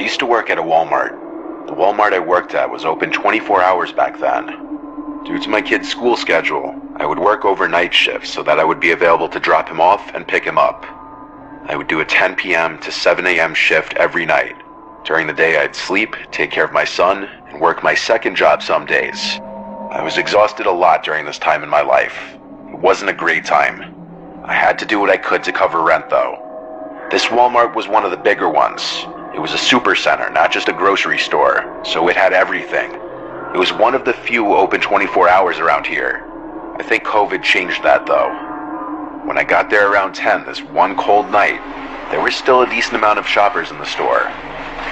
used to work at a Walmart. The Walmart I worked at was open 24 hours back then. Due to my kid's school schedule, I would work overnight shifts so that I would be available to drop him off and pick him up. I would do a 10 p.m. to 7 a.m. shift every night. During the day I'd sleep, take care of my son, and work my second job some days. I was exhausted a lot during this time in my life. It wasn't a great time. I had to do what I could to cover rent though. This Walmart was one of the bigger ones. It was a super center, not just a grocery store, so it had everything. It was one of the few open 24 hours around here. I think COVID changed that though. When I got there around 10 this one cold night, there was still a decent amount of shoppers in the store.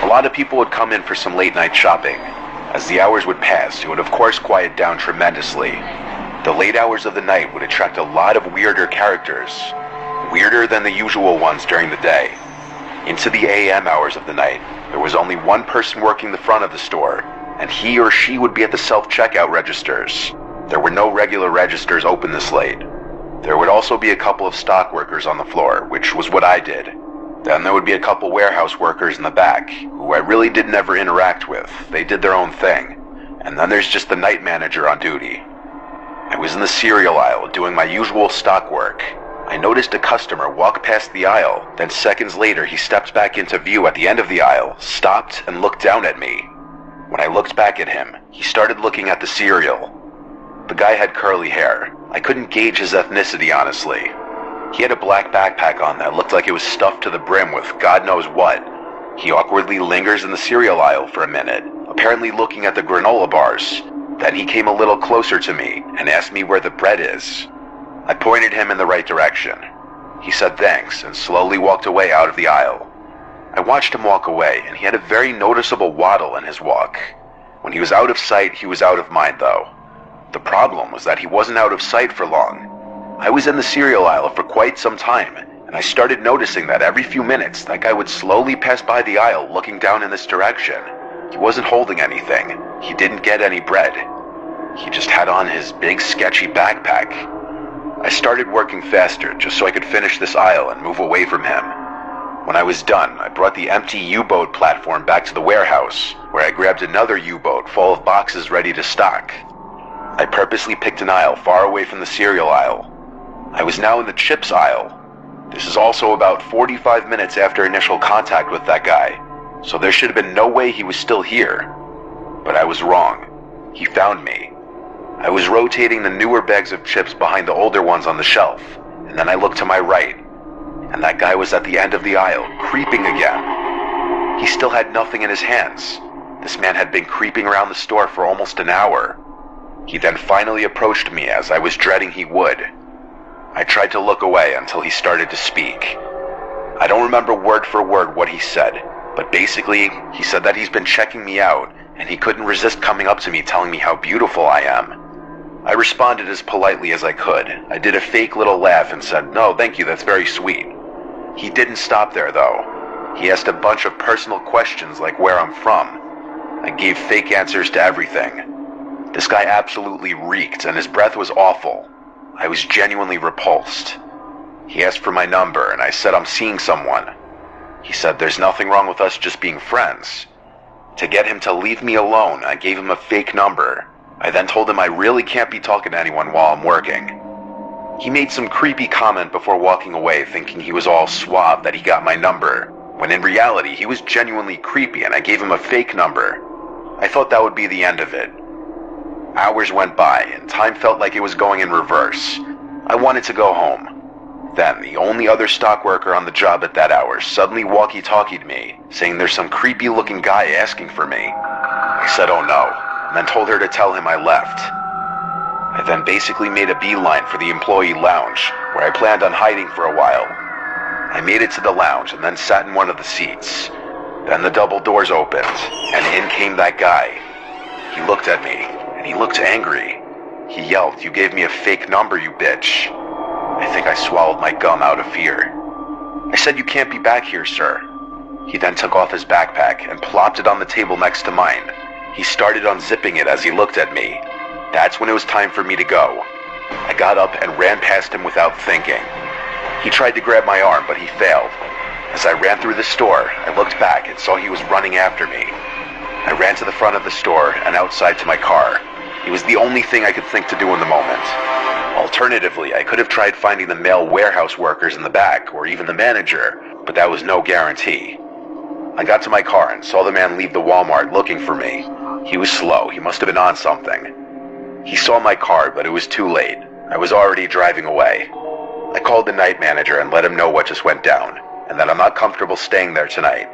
A lot of people would come in for some late night shopping. As the hours would pass, it would of course quiet down tremendously. The late hours of the night would attract a lot of weirder characters. Weirder than the usual ones during the day. Into the AM hours of the night, there was only one person working the front of the store, and he or she would be at the self-checkout registers. There were no regular registers open this late. There would also be a couple of stock workers on the floor, which was what I did. Then there would be a couple warehouse workers in the back, who I really did never interact with. They did their own thing. And then there's just the night manager on duty. I was in the cereal aisle doing my usual stock work. I noticed a customer walk past the aisle, then seconds later he stepped back into view at the end of the aisle, stopped, and looked down at me. When I looked back at him, he started looking at the cereal. The guy had curly hair. I couldn't gauge his ethnicity, honestly. He had a black backpack on that looked like it was stuffed to the brim with God knows what. He awkwardly lingers in the cereal aisle for a minute, apparently looking at the granola bars. Then he came a little closer to me and asked me where the bread is. I pointed him in the right direction. He said thanks and slowly walked away out of the aisle. I watched him walk away, and he had a very noticeable waddle in his walk. When he was out of sight, he was out of mind though. The problem was that he wasn't out of sight for long. I was in the cereal aisle for quite some time, and I started noticing that every few minutes that guy would slowly pass by the aisle looking down in this direction. He wasn't holding anything. He didn't get any bread. He just had on his big sketchy backpack. I started working faster just so I could finish this aisle and move away from him. When I was done, I brought the empty U-boat platform back to the warehouse, where I grabbed another U-boat full of boxes ready to stock. I purposely picked an aisle far away from the cereal aisle. I was now in the chips aisle. This is also about 45 minutes after initial contact with that guy, so there should have been no way he was still here. But I was wrong. He found me. I was rotating the newer bags of chips behind the older ones on the shelf, and then I looked to my right, and that guy was at the end of the aisle, creeping again. He still had nothing in his hands. This man had been creeping around the store for almost an hour. He then finally approached me as I was dreading he would. I tried to look away until he started to speak. I don't remember word for word what he said, but basically, he said that he's been checking me out, and he couldn't resist coming up to me telling me how beautiful I am. I responded as politely as I could. I did a fake little laugh and said, "No, thank you, that's very sweet." He didn't stop there though. He asked a bunch of personal questions like where I'm from. I gave fake answers to everything. This guy absolutely reeked and his breath was awful. I was genuinely repulsed. He asked for my number and I said I'm seeing someone. He said there's nothing wrong with us just being friends. To get him to leave me alone, I gave him a fake number. I then told him I really can't be talking to anyone while I'm working. He made some creepy comment before walking away, thinking he was all suave that he got my number, when in reality he was genuinely creepy and I gave him a fake number. I thought that would be the end of it. Hours went by and time felt like it was going in reverse. I wanted to go home. Then the only other stock worker on the job at that hour suddenly walkie-talkied me, saying there's some creepy looking guy asking for me. I said oh no, and then told her to tell him I left. I then basically made a beeline for the employee lounge, where I planned on hiding for a while. I made it to the lounge and then sat in one of the seats. Then the double doors opened, and in came that guy. He looked at me, and he looked angry. He yelled, "You gave me a fake number, you bitch." I think I swallowed my gum out of fear. I said, "You can't be back here, sir." He then took off his backpack and plopped it on the table next to mine. He started unzipping it as he looked at me. That's when it was time for me to go. I got up and ran past him without thinking. He tried to grab my arm, but he failed. As I ran through the store, I looked back and saw he was running after me. I ran to the front of the store and outside to my car. It was the only thing I could think to do in the moment. Alternatively, I could have tried finding the male warehouse workers in the back, or even the manager, but that was no guarantee. I got to my car and saw the man leave the Walmart looking for me. He was slow. He must have been on something. He saw my car, but it was too late. I was already driving away. I called the night manager and let him know what just went down, and that I'm not comfortable staying there tonight.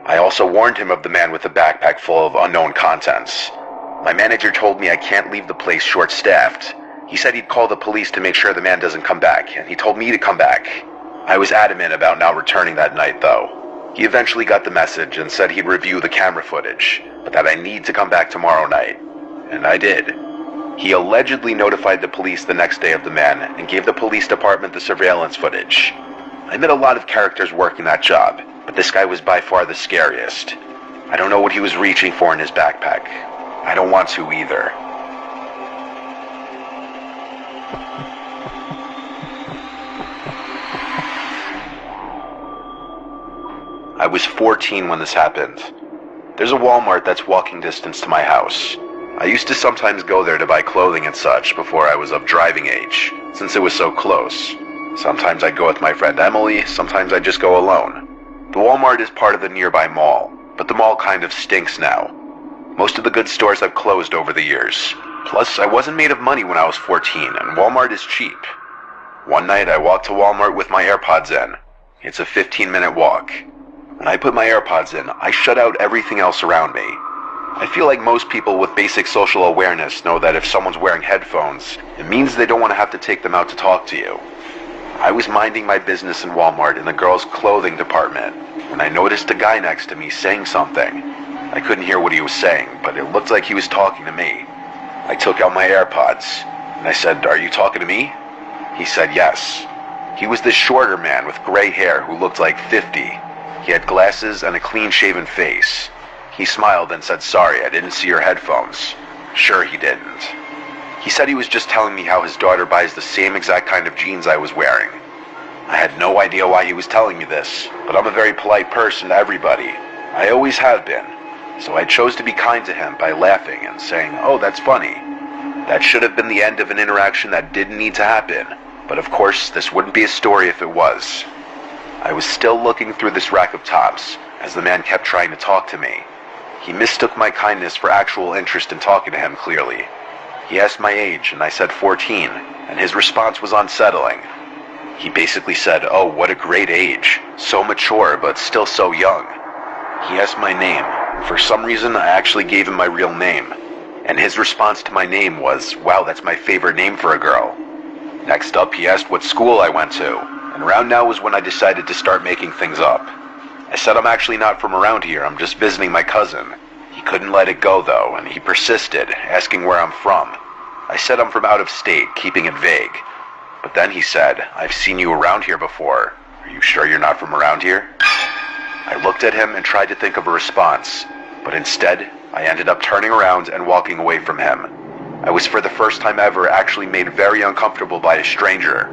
I also warned him of the man with the backpack full of unknown contents. My manager told me I can't leave the place short-staffed. He said he'd call the police to make sure the man doesn't come back, and he told me to come back. I was adamant about not returning that night, though. He eventually got the message and said he'd review the camera footage, but that I need to come back tomorrow night. And I did. He allegedly notified the police the next day of the man and gave the police department the surveillance footage. I met a lot of characters working that job, but this guy was by far the scariest. I don't know what he was reaching for in his backpack. I don't want to either. I was 14 when this happened. There's a Walmart that's walking distance to my house. I used to sometimes go there to buy clothing and such before I was of driving age, since it was so close. Sometimes I'd go with my friend Emily, sometimes I'd just go alone. The Walmart is part of the nearby mall, but the mall kind of stinks now. Most of the good stores have closed over the years. Plus, I wasn't made of money when I was 14, and Walmart is cheap. One night I walked to Walmart with my AirPods in. It's a 15-minute walk. When I put my AirPods in, I shut out everything else around me. I feel like most people with basic social awareness know that if someone's wearing headphones, it means they don't want to have to take them out to talk to you. I was minding my business in Walmart in the girls' clothing department when I noticed a guy next to me saying something. I couldn't hear what he was saying, but it looked like he was talking to me. I took out my AirPods, and I said, "Are you talking to me?" He said yes. He was this shorter man with gray hair who looked like 50. He had glasses and a clean-shaven face. He smiled and said, "Sorry, I didn't see your headphones." Sure, he didn't. He said he was just telling me how his daughter buys the same exact kind of jeans I was wearing. I had no idea why he was telling me this, but I'm a very polite person to everybody. I always have been. So I chose to be kind to him by laughing and saying, "Oh, that's funny." That should have been the end of an interaction that didn't need to happen, but of course, this wouldn't be a story if it was. I was still looking through this rack of tops as the man kept trying to talk to me. He mistook my kindness for actual interest in talking to him, clearly. He asked my age, and I said 14, and his response was unsettling. He basically said, "Oh, what a great age. So mature, but still so young." He asked my name. For some reason, I actually gave him my real name. And his response to my name was, "Wow, that's my favorite name for a girl." Next up, he asked what school I went to, and around now was when I decided to start making things up. I said I'm actually not from around here, I'm just visiting my cousin. He couldn't let it go though, and he persisted, asking where I'm from. I said I'm from out of state, keeping it vague. But then he said, "I've seen you around here before. Are you sure you're not from around here?" I looked at him and tried to think of a response, but instead, I ended up turning around and walking away from him. I was for the first time ever actually made very uncomfortable by a stranger.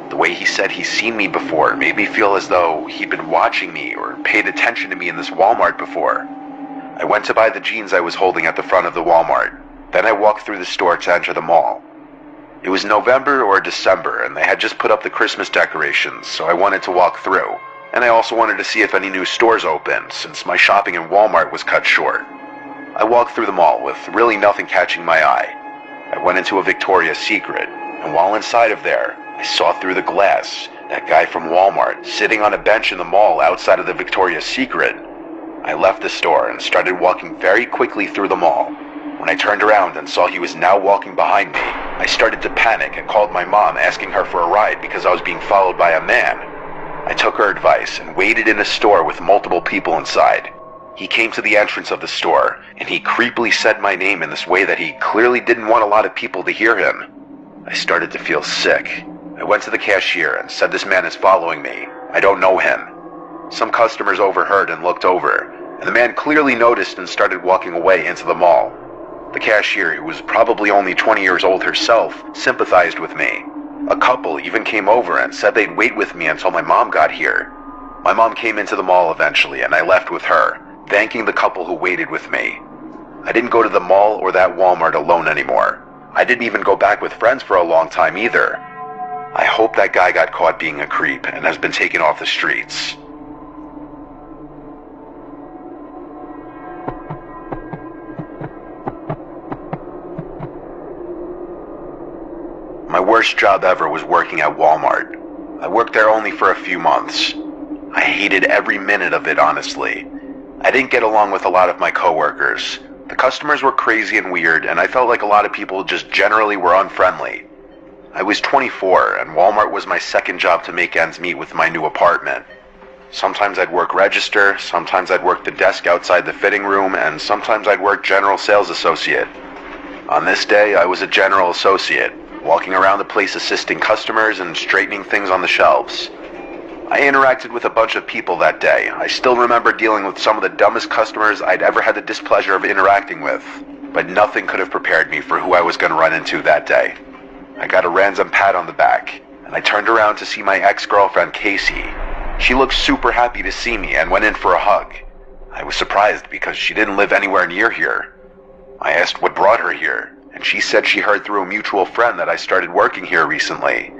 The way he said he's seen me before made me feel as though he'd been watching me or paid attention to me in this Walmart before. I went to buy the jeans I was holding at the front of the Walmart. Then I walked through the store to enter the mall. It was November or December, and they had just put up the Christmas decorations, so I wanted to walk through. And I also wanted to see if any new stores opened, since my shopping in Walmart was cut short. I walked through the mall with really nothing catching my eye. I went into a Victoria's Secret, and while inside of there, I saw through the glass that guy from Walmart sitting on a bench in the mall outside of the Victoria's Secret. I left the store and started walking very quickly through the mall. When I turned around and saw he was now walking behind me, I started to panic and called my mom asking her for a ride because I was being followed by a man. I took her advice and waited in a store with multiple people inside. He came to the entrance of the store, and he creepily said my name in this way that he clearly didn't want a lot of people to hear him. I started to feel sick. I went to the cashier and said this man is following me. I don't know him. Some customers overheard and looked over, and the man clearly noticed and started walking away into the mall. The cashier, who was probably only 20 years old herself, sympathized with me. A couple even came over and said they'd wait with me until my mom got here. My mom came into the mall eventually, and I left with her, thanking the couple who waited with me. I didn't go to the mall or that Walmart alone anymore. I didn't even go back with friends for a long time either. I hope that guy got caught being a creep and has been taken off the streets. My worst job ever was working at Walmart. I worked there only for a few months. I hated every minute of it, honestly. I didn't get along with a lot of my coworkers. The customers were crazy and weird, and I felt like a lot of people just generally were unfriendly. I was 24, and Walmart was my second job to make ends meet with my new apartment. Sometimes I'd work register, sometimes I'd work the desk outside the fitting room, and sometimes I'd work general sales associate. On this day, I was a general associate, walking around the place assisting customers and straightening things on the shelves. I interacted with a bunch of people that day. I still remember dealing with some of the dumbest customers I'd ever had the displeasure of interacting with, but nothing could have prepared me for who I was going to run into that day. I got a random pat on the back, and I turned around to see my ex-girlfriend Casey. She looked super happy to see me and went in for a hug. I was surprised because she didn't live anywhere near here. I asked what brought her here, and she said she heard through a mutual friend that I started working here recently.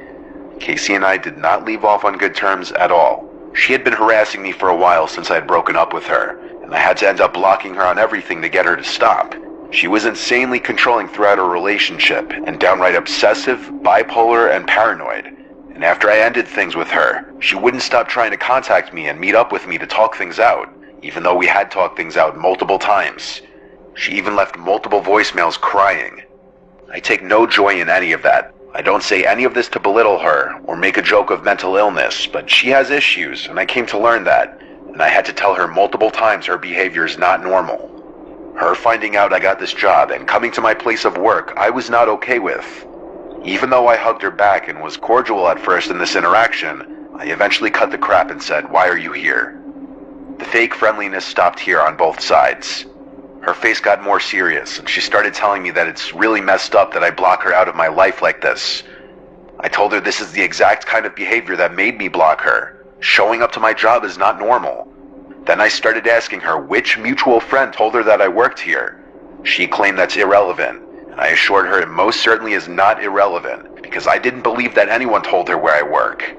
Casey and I did not leave off on good terms at all. She had been harassing me for a while since I had broken up with her, and I had to end up blocking her on everything to get her to stop. She was insanely controlling throughout our relationship, and downright obsessive, bipolar, and paranoid. And after I ended things with her, she wouldn't stop trying to contact me and meet up with me to talk things out, even though we had talked things out multiple times. She even left multiple voicemails crying. I take no joy in any of that. I don't say any of this to belittle her or make a joke of mental illness, but she has issues, and I came to learn that, and I had to tell her multiple times her behavior is not normal. Her finding out I got this job and coming to my place of work, I was not okay with. Even though I hugged her back and was cordial at first in this interaction, I eventually cut the crap and said, "Why are you here?" The fake friendliness stopped here on both sides. Her face got more serious, and she started telling me that it's really messed up that I block her out of my life like this. I told her this is the exact kind of behavior that made me block her. Showing up to my job is not normal. Then I started asking her which mutual friend told her that I worked here. She claimed that's irrelevant, and I assured her it most certainly is not irrelevant, because I didn't believe that anyone told her where I work.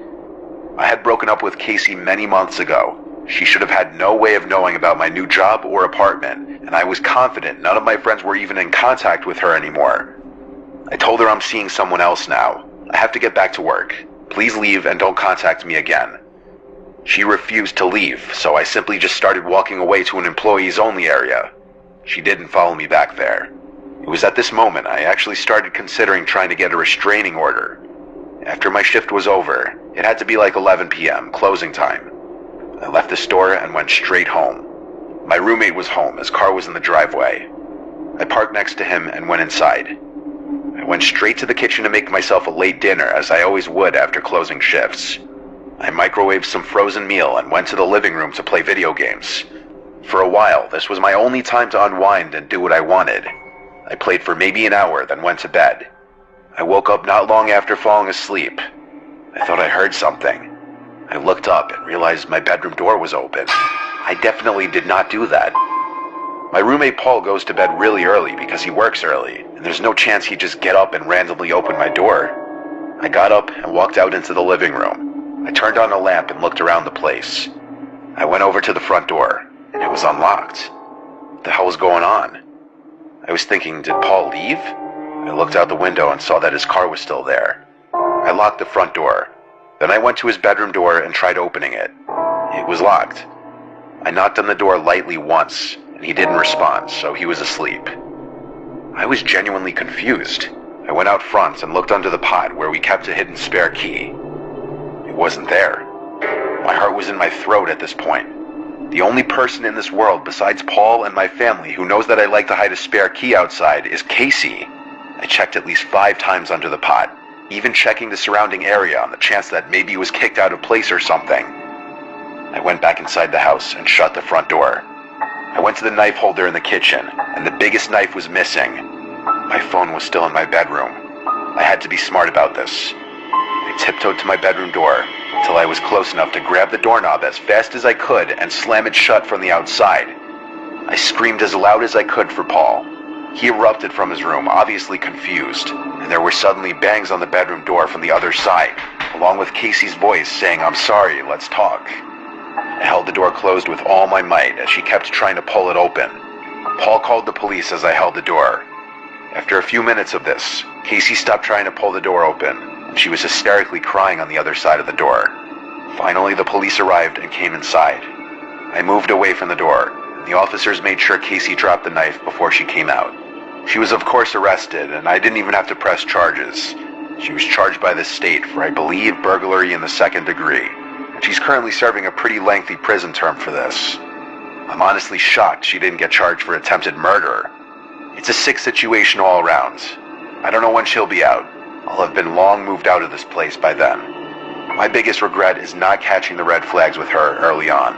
I had broken up with Casey many months ago. She should have had no way of knowing about my new job or apartment, and I was confident none of my friends were even in contact with her anymore. I told her I'm seeing someone else now. I have to get back to work. Please leave and don't contact me again. She refused to leave, so I simply just started walking away to an employees-only area. She didn't follow me back there. It was at this moment I actually started considering trying to get a restraining order. After my shift was over, it had to be like 11 p.m., closing time. I left the store and went straight home. My roommate was home, his car was in the driveway. I parked next to him and went inside. I went straight to the kitchen to make myself a late dinner, as I always would after closing shifts. I microwaved some frozen meal and went to the living room to play video games. For a while, this was my only time to unwind and do what I wanted. I played for maybe an hour, then went to bed. I woke up not long after falling asleep. I thought I heard something. I looked up and realized my bedroom door was open. I definitely did not do that. My roommate Paul goes to bed really early because he works early, and there's no chance he'd just get up and randomly open my door. I got up and walked out into the living room. I turned on a lamp and looked around the place. I went over to the front door, and it was unlocked. What the hell was going on? I was thinking, did Paul leave? I looked out the window and saw that his car was still there. I locked the front door. Then I went to his bedroom door and tried opening it. It was locked. I knocked on the door lightly once, and he didn't respond, so he was asleep. I was genuinely confused. I went out front and looked under the pot where we kept a hidden spare key. It wasn't there. My heart was in my throat at this point. The only person in this world besides Paul and my family who knows that I like to hide a spare key outside is Casey. I checked at least 5 times under the pot, even checking the surrounding area on the chance that maybe it was kicked out of place or something. I went back inside the house and shut the front door. I went to the knife holder in the kitchen, and the biggest knife was missing. My phone was still in my bedroom. I had to be smart about this. I tiptoed to my bedroom door until I was close enough to grab the doorknob as fast as I could and slam it shut from the outside. I screamed as loud as I could for Paul. He erupted from his room, obviously confused, and there were suddenly bangs on the bedroom door from the other side, along with Casey's voice saying, "I'm sorry, let's talk." I held the door closed with all my might as she kept trying to pull it open. Paul called the police as I held the door. After a few minutes of this, Casey stopped trying to pull the door open, and she was hysterically crying on the other side of the door. Finally, the police arrived and came inside. I moved away from the door, and the officers made sure Casey dropped the knife before she came out. She was of course arrested, and I didn't even have to press charges. She was charged by the state for, I believe, burglary in the 2nd degree, and she's currently serving a pretty lengthy prison term for this. I'm honestly shocked she didn't get charged for attempted murder. It's a sick situation all around. I don't know when she'll be out. I'll have been long moved out of this place by then. My biggest regret is not catching the red flags with her early on.